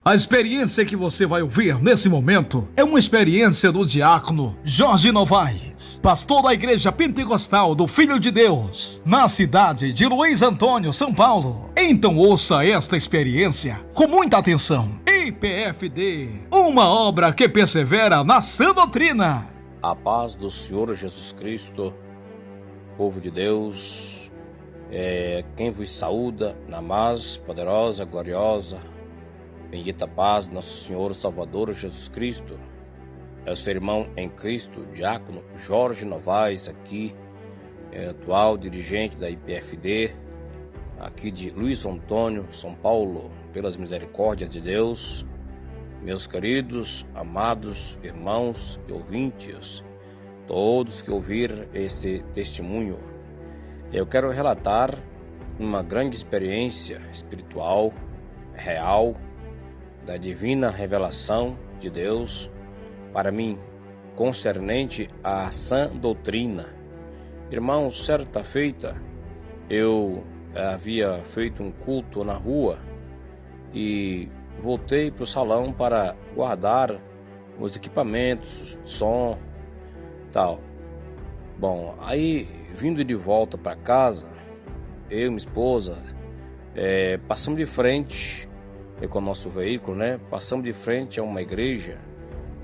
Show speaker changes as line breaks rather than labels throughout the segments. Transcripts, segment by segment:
A experiência que você vai ouvir nesse momento é uma experiência do diácono Jorge Novaes, pastor da Igreja Pentecostal do Filho de Deus, na cidade de Luiz Antônio, São Paulo. Então ouça esta experiência com muita atenção. IPFD, uma obra que persevera na sã doutrina.
A paz do Senhor Jesus Cristo, povo de Deus, quem vos saúda na mais poderosa, gloriosa, bendita paz do nosso Senhor Salvador Jesus Cristo. É o seu irmão em Cristo, diácono Jorge Novaes, aqui, atual dirigente da IPFD, aqui de Luiz Antônio, São Paulo, pelas misericórdias de Deus. Meus queridos, amados irmãos e ouvintes, todos que ouviram este testemunho, eu quero relatar uma grande experiência espiritual, real, da divina revelação de Deus para mim, concernente à sã doutrina. Irmãos, certa feita, eu havia feito um culto na rua e voltei para o salão para guardar os equipamentos, som, tal. Bom, aí vindo de volta para casa, eu e minha esposa passamos de frente com o nosso veículo, passamos de frente a uma igreja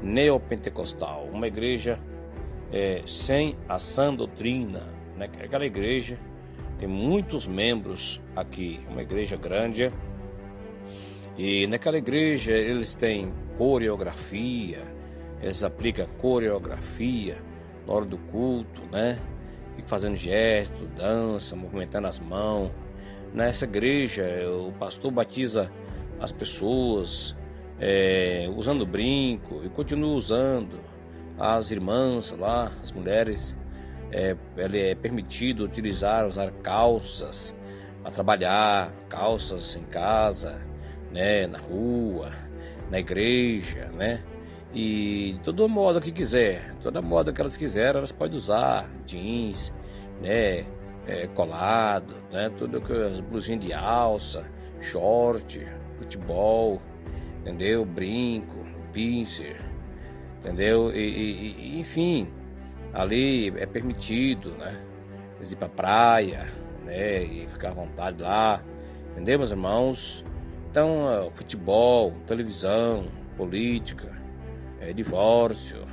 neopentecostal, uma igreja sem a sã doutrina, Aquela igreja tem muitos membros aqui, uma igreja grande. E naquela igreja eles têm coreografia, eles aplicam coreografia na hora do culto, Fica fazendo gesto, dança, movimentando as mãos. Nessa igreja o pastor batiza as pessoas usando brinco e continua usando. As irmãs lá, as mulheres, é permitido usar calças para trabalhar, calças em casa, na rua, na igreja, E de toda moda que quiser, toda moda que elas quiserem, elas podem usar jeans, colado, tudo que as blusinhas de alça, short, futebol, entendeu? Brinco, pincer, entendeu? E enfim, ali é permitido, eles ir pra praia, e ficar à vontade lá, entendeu, meus irmãos? Então, futebol, televisão, política, divórcio.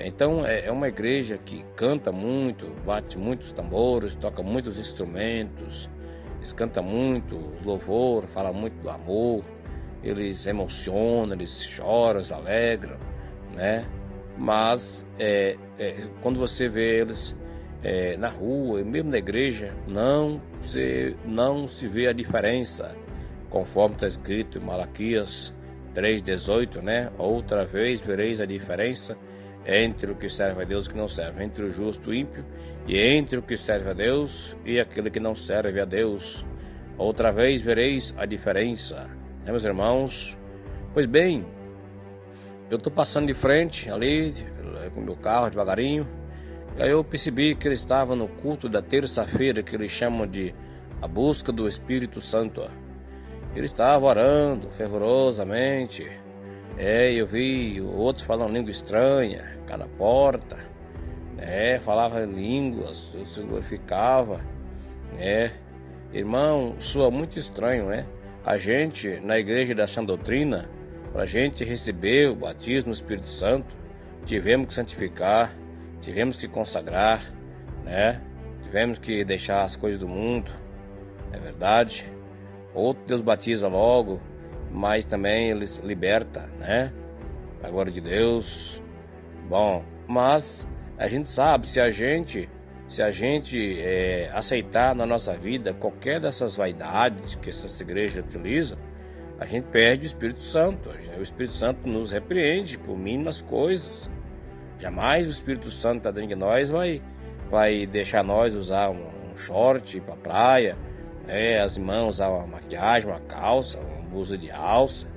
Então, é uma igreja que canta muito, bate muitos tambores, toca muitos instrumentos, eles cantam muito os louvores, falam muito do amor, eles emocionam, eles choram, eles alegram, Mas, quando você vê eles na rua, e mesmo na igreja, não se vê a diferença, conforme está escrito em Malaquias 3,18, Outra vez vereis a diferença entre o que serve a Deus e o que não serve, entre o justo e o ímpio, e entre o que serve a Deus e aquele que não serve a Deus. Outra vez vereis a diferença, meus irmãos? Pois bem, eu estou passando de frente ali com o meu carro devagarinho, e aí eu percebi que ele estava no culto da terça-feira, que eles chamam de a busca do Espírito Santo. Ele estava orando fervorosamente, eu vi outros falando língua estranha, cá na porta, falava em línguas, se glorificava, Irmão, soa muito estranho, A gente, na igreja da sã doutrina, para a gente receber o batismo do Espírito Santo, tivemos que santificar, tivemos que consagrar, Tivemos que deixar as coisas do mundo, é verdade. Outro Deus batiza logo, mas também eles liberta, A glória de Deus. Bom, mas a gente sabe, se a gente aceitar na nossa vida qualquer dessas vaidades que essas igrejas utilizam, a gente perde o Espírito Santo. O Espírito Santo nos repreende por mínimas coisas. Jamais o Espírito Santo está dentro de nós vai deixar nós usar um short para praia, as irmãs usar uma maquiagem, uma calça, uma blusa de alça,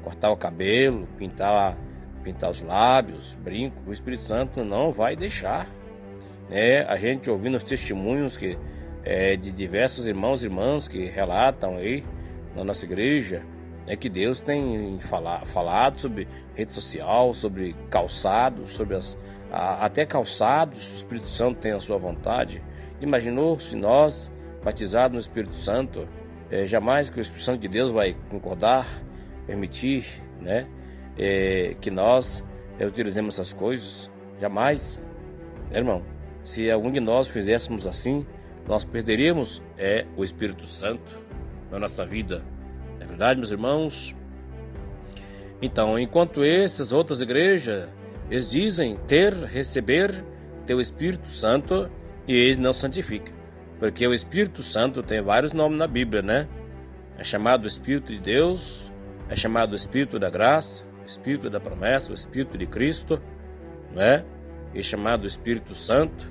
cortar o cabelo, pintar os lábios, brinco. O Espírito Santo não vai deixar. A gente ouvindo os testemunhos de diversos irmãos e irmãs que relatam aí na nossa igreja, é que Deus tem falado sobre rede social, sobre calçados, sobre até calçados, o Espírito Santo tem a sua vontade. Imaginou se nós, batizados no Espírito Santo, jamais que o Espírito Santo de Deus vai concordar, permitir, né, que nós utilizemos essas coisas? Jamais, irmão. Se algum de nós fizéssemos assim, nós perderíamos o Espírito Santo na nossa vida. Não é verdade, meus irmãos? Então, enquanto essas outras igrejas, eles dizem receber o Espírito Santo, e eles não santificam. Porque o Espírito Santo tem vários nomes na Bíblia, né? É chamado Espírito de Deus, é chamado Espírito da Graça, Espírito da Promessa, o Espírito de Cristo, né? É chamado Espírito Santo,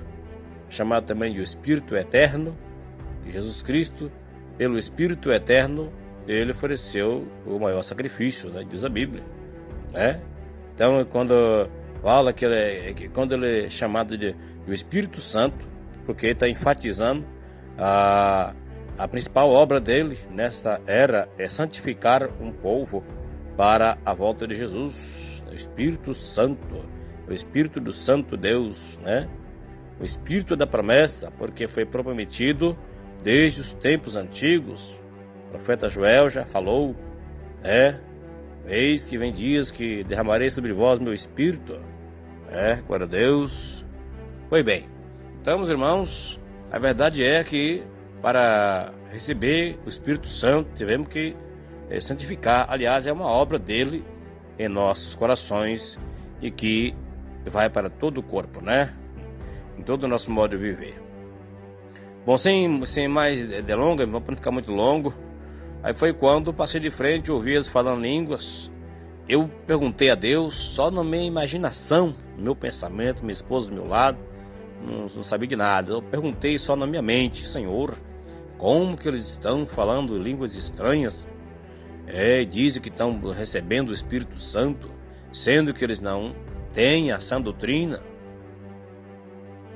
chamado também de Espírito Eterno de Jesus Cristo. Pelo Espírito Eterno, ele ofereceu o maior sacrifício, né? Diz a Bíblia, né? Então, quando fala quando ele é chamado de o Espírito Santo, porque ele está enfatizando a principal obra dele nessa era é santificar um povo para a volta de Jesus. O Espírito Santo, o Espírito do Santo Deus, né? O Espírito da promessa, porque foi prometido desde os tempos antigos. O profeta Joel já falou, eis que vem dias que derramarei sobre vós meu Espírito. Glória a Deus. Pois bem, então, meus irmãos, a verdade é que para receber o Espírito Santo tivemos que santificar. Aliás, é uma obra dele em nossos corações e que vai para todo o corpo, né? Em todo o nosso modo de viver. Bom, sem mais delongas, para não ficar muito longo, aí foi quando passei de frente e ouvi eles falando línguas. Eu perguntei a Deus, só na minha imaginação, no meu pensamento, minha esposa do meu lado, não sabia de nada. Eu perguntei só na minha mente, Senhor, como que eles estão falando línguas estranhas? Dizem que estão recebendo o Espírito Santo, sendo que eles não têm a sã doutrina.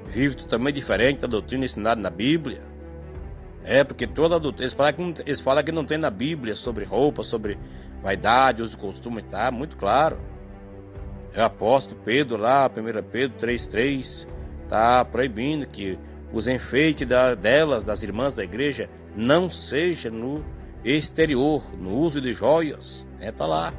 Vive totalmente diferente da doutrina ensinada na Bíblia. Porque toda a doutrina, eles falam que não tem na Bíblia sobre roupa, sobre vaidade, uso e costume, está muito claro. O apóstolo Pedro lá, 1 Pedro 3,3, está proibindo que os enfeites das irmãs da igreja, não seja no exterior, no uso de joias, está lá.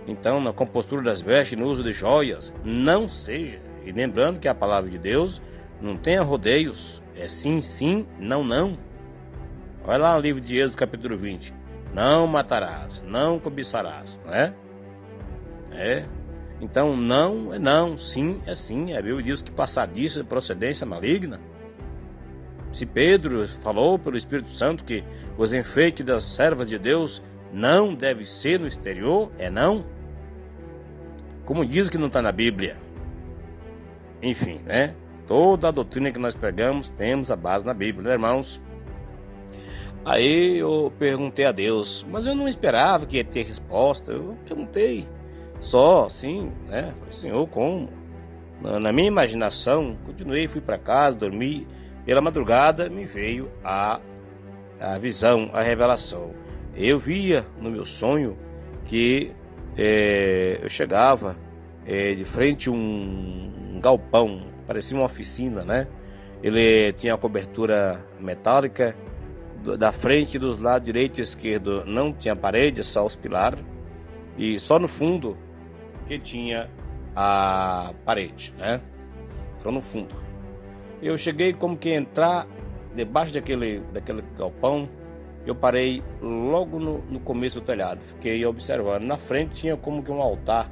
Então, na compostura das vestes, no uso de joias, não seja. E lembrando que a palavra de Deus não tem rodeios, é sim, sim, não, não. Olha lá no livro de Êxodo, capítulo 20. Não matarás, não cobiçarás, não é? Então, não é não, sim é sim. A Bíblia diz que passar disso é procedência maligna. Se Pedro falou pelo Espírito Santo que os enfeites das servas de Deus não devem ser no exterior, não. Como diz que não está na Bíblia. Enfim, né? Toda a doutrina que nós pregamos temos a base na Bíblia, né, irmãos? Aí eu perguntei a Deus, mas eu não esperava que ia ter resposta. Eu perguntei só assim, né? Falei, Senhor, como? Na minha imaginação, continuei, fui para casa, dormi. Pela madrugada me veio a visão, a revelação. Eu via no meu sonho que eu chegava de frente a um galpão, parecia uma oficina, né? Ele tinha a cobertura metálica, da frente e dos lados direito e esquerdo não tinha parede, só os pilares, e só no fundo que tinha a parede, né? Só no fundo. Eu cheguei como que entrar debaixo daquele galpão. Eu parei logo no começo do telhado, fiquei observando. Na frente tinha como que um altar,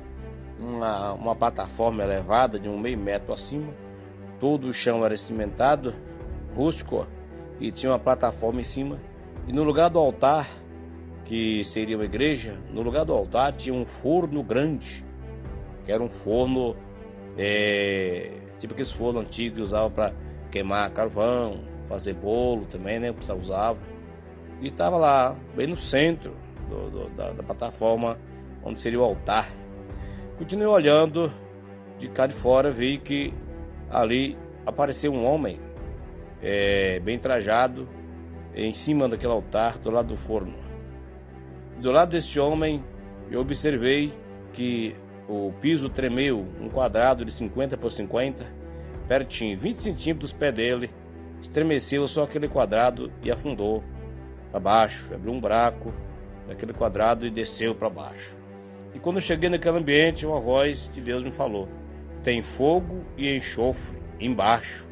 uma plataforma elevada de 1,5 metro acima. Todo o chão era cimentado, rústico, e tinha uma plataforma em cima. E no lugar do altar, que seria uma igreja, no lugar do altar tinha um forno grande, que era um forno, tipo aqueles fornos antigos que usavam para queimar carvão, fazer bolo também, né? O pessoal usava. E estava lá, bem no centro da plataforma, onde seria o altar. Continuei olhando de cá de fora, vi que ali apareceu um homem, bem trajado, em cima daquele altar, do lado do forno. Do lado desse homem, eu observei que o piso tremeu, um quadrado de 50 por 50, pertinho, 20 centímetros dos pés dele, estremeceu só aquele quadrado e afundou para baixo, abriu um buraco naquele quadrado e desceu para baixo. E quando eu cheguei naquele ambiente, uma voz de Deus me falou: tem fogo e enxofre embaixo.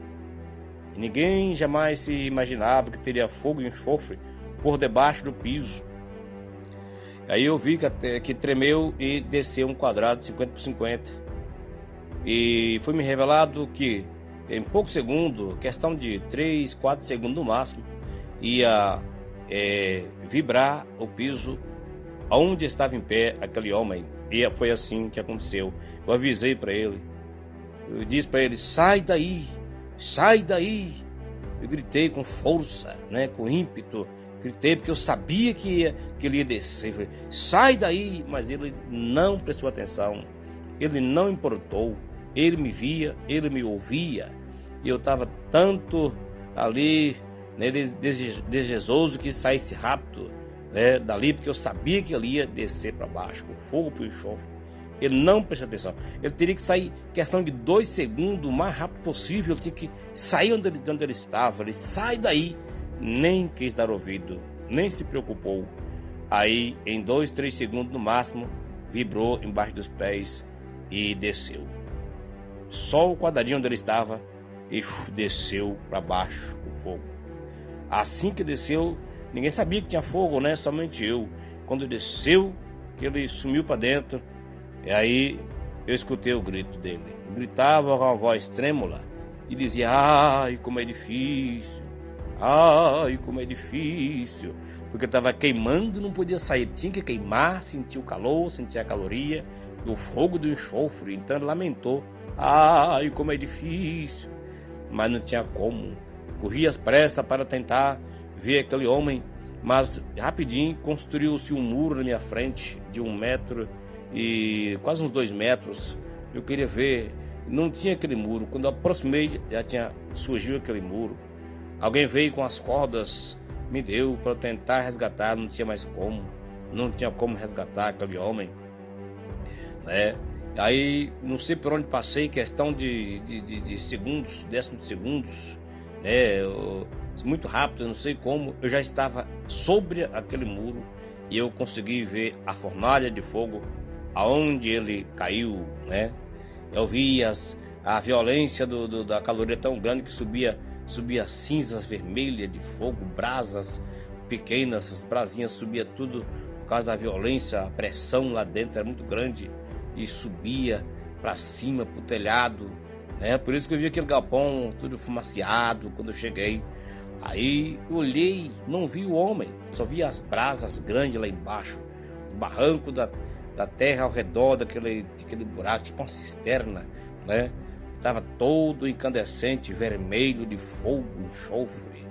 E ninguém jamais se imaginava que teria fogo e enxofre por debaixo do piso. Aí eu vi que tremeu e desceu um quadrado de 50 por 50. E foi me revelado que em poucos segundos, questão de 3, 4 segundos no máximo, ia vibrar o piso onde estava em pé aquele homem. E foi assim que aconteceu. Eu avisei para ele. Eu disse para ele: sai daí, sai daí. Eu gritei com força, né, com ímpeto. Gritei porque eu sabia que ele ia descer. Eu falei: sai daí. Mas ele não prestou atenção. Ele não importou. Ele me via, ele me ouvia. E eu estava tanto ali, né, desejoso que saísse rápido, né, dali, porque eu sabia que ele ia descer para baixo, com fogo para o enxofre. Ele não prestou atenção. Ele teria que sair, questão de 2 segundos, o mais rápido possível. Ele tinha que sair onde ele estava. Ele: sai daí. Nem quis dar ouvido, nem se preocupou. Aí, em 2, 3 segundos no máximo, vibrou embaixo dos pés e desceu. Só o quadradinho onde ele estava e desceu para baixo o fogo. Assim que desceu, ninguém sabia que tinha fogo, né? Somente eu. Quando desceu, que ele sumiu para dentro, e aí eu escutei o grito dele. Ele gritava com uma voz trêmula e dizia: ai, como é difícil. Ai, como é difícil. Porque estava queimando, não podia sair. Tinha que queimar, sentir o calor, sentir a caloria do fogo do enxofre. Então ele lamentou: ai, como é difícil. Mas não tinha como. Corri às pressas para tentar ver aquele homem. Mas rapidinho construiu-se um muro na minha frente de 1 metro e quase uns 2 metros. Eu queria ver. Não tinha aquele muro. Quando eu aproximei, surgiu aquele muro. Alguém veio com as cordas, me deu para tentar resgatar. Não tinha mais como. Não tinha como resgatar aquele homem, né? Aí não sei por onde passei, questão de segundos, décimos de segundos, né? Muito rápido, eu não sei como. Eu já estava sobre aquele muro e eu consegui ver a fornalha de fogo aonde ele caiu, né? Eu vi a violência da caloria tão grande que subia cinzas vermelhas de fogo, brasas pequenas, as brasinhas subia tudo por causa da violência, a pressão lá dentro era muito grande e subia para cima, pro telhado, né? Por isso que eu vi aquele galpão tudo fumaciado quando eu cheguei. Aí eu olhei, não vi o homem, só vi as brasas grandes lá embaixo, o barranco da terra ao redor daquele buraco, tipo uma cisterna, né? Estava todo incandescente, vermelho de fogo, enxofre.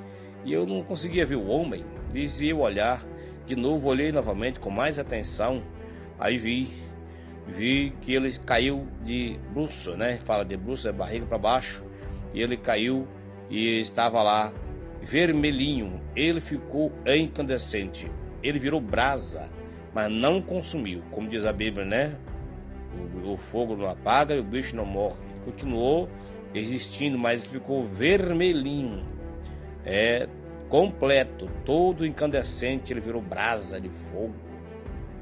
E eu não conseguia ver o homem. Desviei o olhar. De novo, olhei novamente com mais atenção. Aí vi que ele caiu de bruço, né? Fala de bruço, é barriga para baixo. E ele caiu e estava lá vermelhinho. Ele ficou incandescente. Ele virou brasa, mas não consumiu. Como diz a Bíblia, né? O fogo não apaga e o bicho não morre. Continuou existindo, mas ficou vermelhinho, completo, todo incandescente. Ele virou brasa de fogo.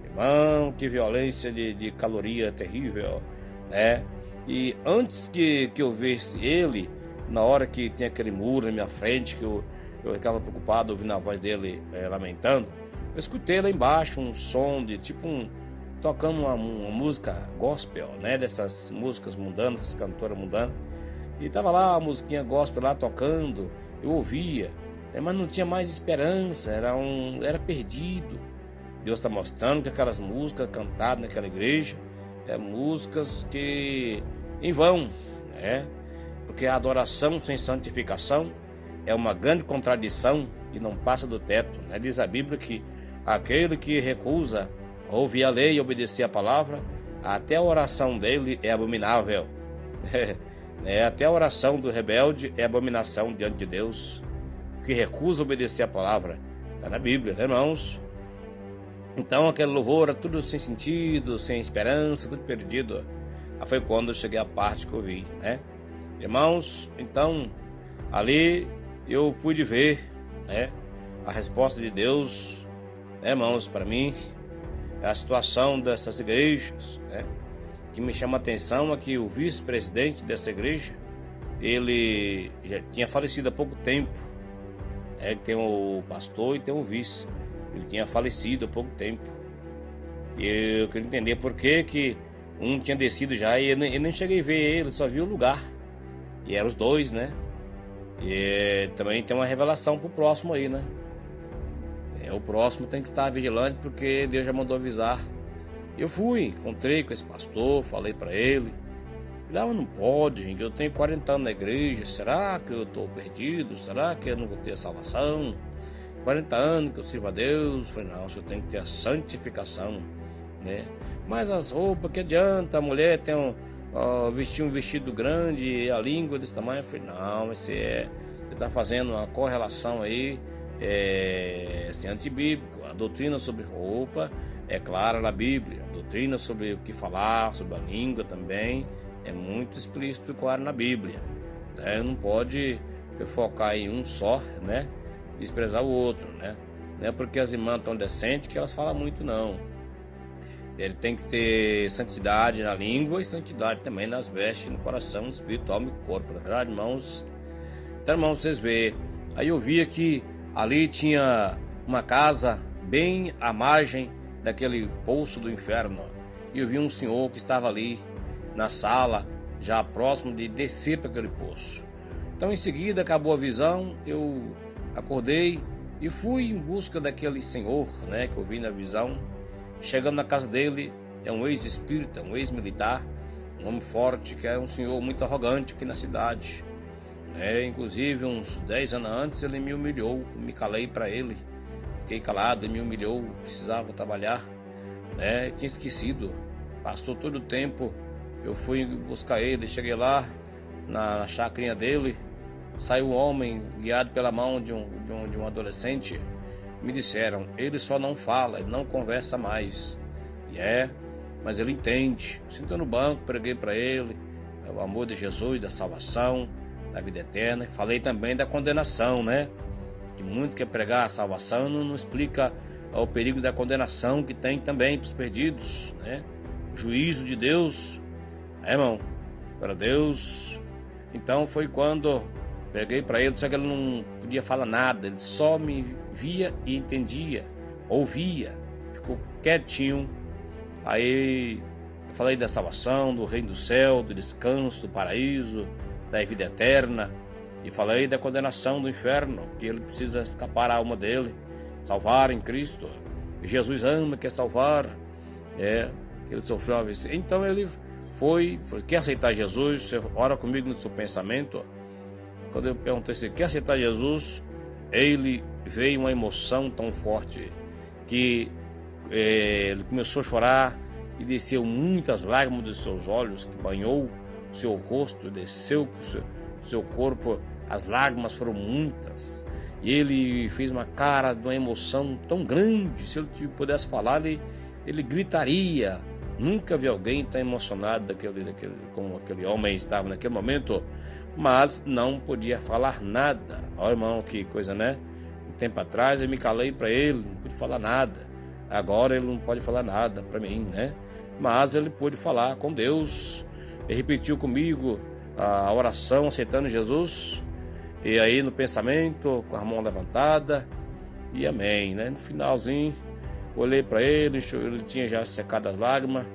Irmão, que violência de caloria terrível, né? E antes que eu visse ele, na hora que tinha aquele muro na minha frente, que eu ficava preocupado ouvindo a voz dele lamentando, eu escutei lá embaixo um som de tipo tocando uma música gospel, né? Dessas músicas mundanas, essas cantoras mundanas. E tava lá a musiquinha gospel lá tocando, eu ouvia, mas não tinha mais esperança, era perdido. Deus está mostrando que aquelas músicas cantadas naquela igreja músicas que em vão, né? Porque a adoração sem santificação é uma grande contradição e não passa do teto, né? Diz a Bíblia que aquele que recusa ouvir a lei e obedecer a palavra, até a oração dele é abominável. Até a oração do rebelde é abominação diante de Deus. O que recusa obedecer a palavra, está na Bíblia, né, irmãos? Então aquele louvor era tudo sem sentido, sem esperança, tudo perdido. Aí foi quando eu cheguei à parte que eu vi, né? Irmãos, então ali eu pude ver, né, a resposta de Deus, né, irmãos, para mim, a situação dessas igrejas, né? Que me chama a atenção é que o vice-presidente dessa igreja, ele já tinha falecido há pouco tempo, né? Tem o pastor e tem o vice. Ele tinha falecido há pouco tempo. E eu queria entender por que um tinha descido já e eu nem cheguei a ver ele, só vi o lugar. E eram os dois, né? E também tem uma revelação pro próximo aí, né? O próximo tem que estar vigilante porque Deus já mandou avisar. Eu fui, encontrei com esse pastor, falei para ele. Não, não pode, gente, eu tenho 40 anos na igreja, será que eu estou perdido? Será que eu não vou ter a salvação? 40 anos que eu sirvo a Deus. Eu falei, não, você tem que ter a santificação, né? Mas as roupas, que adianta? A mulher tem vestir um vestido grande e a língua desse tamanho. Eu falei, não, você está fazendo uma correlação aí, assim, antibíblico. A doutrina sobre roupa é clara na Bíblia. A doutrina sobre o que falar, sobre a língua também, é muito explícito e claro na Bíblia. Não pode focar em um só, né? Desprezar o outro, né? Não é porque as irmãs estão decentes que elas falam muito, não. Ele tem que ter santidade na língua e santidade também nas vestes, no coração, no espírito, alma e corpo, na verdade, irmãos? Então, irmãos, vocês veem. Aí eu via que ali tinha uma casa bem à margem daquele poço do inferno. E eu vi um senhor que estava ali na sala, já próximo de descer para aquele poço. Então, em seguida, acabou a visão, eu acordei e fui em busca daquele senhor, né, que eu vi na visão. Chegando na casa dele, é um ex-espírita, um ex-militar, um homem forte, que é um senhor muito arrogante aqui na cidade. Inclusive, uns 10 anos antes, ele me humilhou, me calei para ele. Fiquei calado, ele me humilhou, precisava trabalhar, né? Tinha esquecido. Passou todo o tempo, eu fui buscar ele, cheguei lá na chacrinha dele, saiu um homem guiado pela mão de um adolescente. Me disseram, ele só não fala, ele não conversa mais. Mas ele entende. Sentei no banco, preguei para ele o amor de Jesus, da salvação, da vida eterna. Falei também da condenação, né? Que muitos querem pregar a salvação não explica o perigo da condenação que tem também para os perdidos, né? O juízo de Deus, irmão, para Deus. Então foi quando preguei para ele, só que ele não podia falar nada, ele só me via e entendia, ouvia, ficou quietinho. Aí eu falei da salvação, do reino do céu, do descanso, do paraíso, da vida eterna, e falei da condenação do inferno, que ele precisa escapar a alma dele, salvar em Cristo. Jesus ama, quer salvar, ele sofreu uma vez. Então ele foi, quer aceitar Jesus? Você ora comigo no seu pensamento. Quando eu perguntei se quer aceitar Jesus, ele veio uma emoção tão forte que ele começou a chorar e desceu muitas lágrimas dos seus olhos, que banhou o seu rosto, desceu para o seu corpo, as lágrimas foram muitas. E ele fez uma cara de uma emoção tão grande, se ele pudesse falar, ele gritaria. Nunca vi alguém tão emocionado como aquele homem estava naquele momento. Mas não podia falar nada. Olha, irmão, que coisa, né? Um tempo atrás eu me calei para ele, não pude falar nada. Agora ele não pode falar nada para mim, né? Mas ele pôde falar com Deus. Ele repetiu comigo a oração aceitando Jesus. E aí no pensamento, com a mão levantada, e amém, né? No finalzinho, olhei para ele tinha já secado as lágrimas.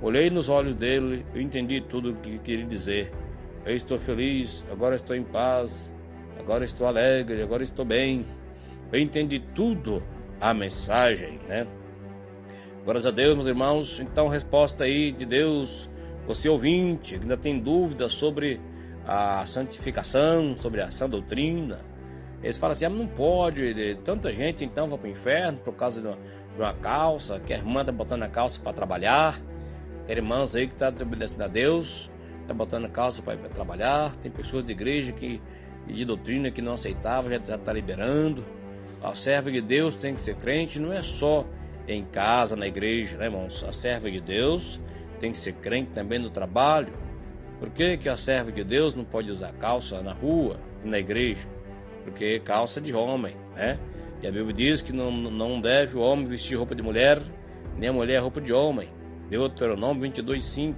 Olhei nos olhos dele, eu entendi tudo o que queria dizer. Eu estou feliz, agora estou em paz, agora estou alegre, agora estou bem. Eu entendi tudo a mensagem, né? Glórias a Deus, meus irmãos. Então, resposta aí de Deus, você ouvinte, que ainda tem dúvidas sobre a santificação, sobre a sã doutrina. Eles falam assim, não pode, tanta gente então vai para o inferno por causa de uma calça, que a irmã está botando a calça para trabalhar. Tem irmãos aí que estão desobedecendo a Deus, está botando calça para trabalhar. Tem pessoas de igreja de doutrina que não aceitavam, já está liberando. O servo de Deus tem que ser crente, não é só em casa, na igreja, né, irmãos? A serva de Deus tem que ser crente também no trabalho. Por que que a serva de Deus não pode usar calça na rua e na igreja? Porque calça é de homem, né? E a Bíblia diz que não deve o homem vestir roupa de mulher, nem a mulher roupa de homem. Deuteronômio 22:5.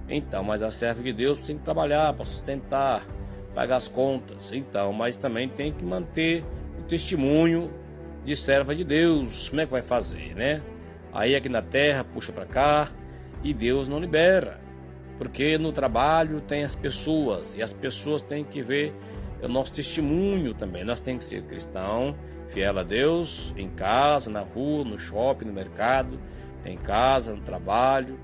Então, mas a serva de Deus tem que trabalhar para sustentar, pagar as contas. Então, mas também tem que manter o testemunho de serva de Deus. Como é que vai fazer, né? Aí aqui na terra, puxa para cá, e Deus não libera. Porque no trabalho tem as pessoas, e as pessoas têm que ver o nosso testemunho também. Nós temos que ser cristão, fiel a Deus, em casa, na rua, no shopping, no mercado, em casa, no trabalho,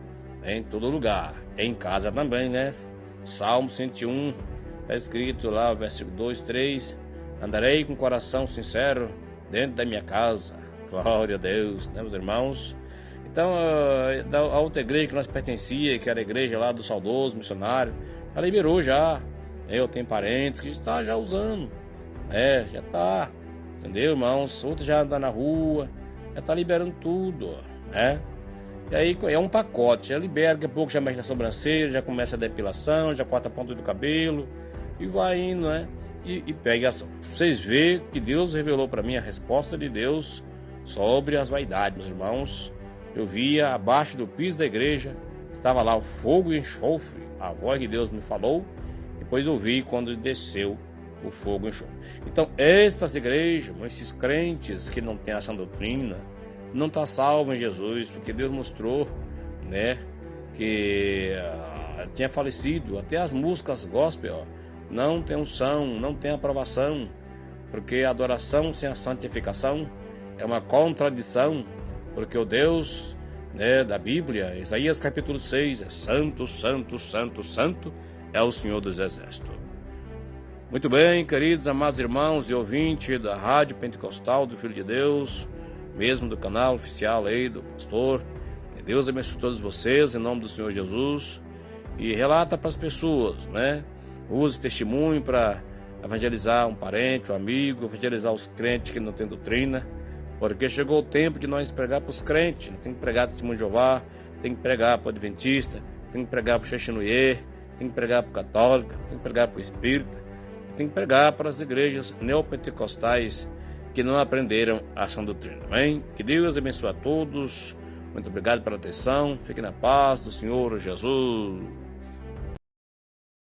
em todo lugar. Em casa também, né? Salmo 101, está escrito lá, versículo 2, 3, andarei com o coração sincero dentro da minha casa. Glória a Deus, né, meus irmãos? Então, a outra igreja que nós pertencia, que era a igreja lá do saudoso missionário, já liberou já. Eu tenho parentes que está já usando, já está, entendeu, irmãos? Outros já andam na rua, já está liberando tudo, né? E aí é um pacote, já libera, daqui a pouco já mexe na sobrancelha, já começa a depilação, já corta a ponta do cabelo e vai indo, né? E pega, vocês veem que Deus revelou para mim a resposta de Deus sobre as vaidades, meus irmãos. Eu via abaixo do piso da igreja, estava lá o fogo e enxofre, a voz de Deus me falou, depois eu vi quando desceu o fogo e enxofre. Então, estas igrejas, esses crentes que não têm essa doutrina, não está salvo em Jesus, porque Deus mostrou, né, que tinha falecido. Até as músicas gospel, não tem unção, não tem aprovação, porque a adoração sem a santificação é uma contradição, porque o Deus, né, da Bíblia, Isaías capítulo 6, é santo, santo, santo, santo, é o Senhor dos Exércitos. Muito bem, queridos, amados irmãos e ouvintes da Rádio Pentecostal do Filho de Deus, mesmo do canal oficial aí do pastor. Que Deus abençoe todos vocês, em nome do Senhor Jesus. E relata para as pessoas, né? Use testemunho para evangelizar um parente, um amigo, evangelizar os crentes que não têm doutrina. Porque chegou o tempo de nós pregar para os crentes. Nós temos que pregar para o Testemunho de Jeová, tem que pregar para o Adventista, tem que pregar para o Xexinoye, tem que pregar para o Católico, tem que pregar para o Espírita, tem que pregar para as igrejas neopentecostais que não aprenderam a sã doutrina. Amém? Que Deus abençoe a todos. Muito obrigado pela atenção. Fique na paz do Senhor Jesus.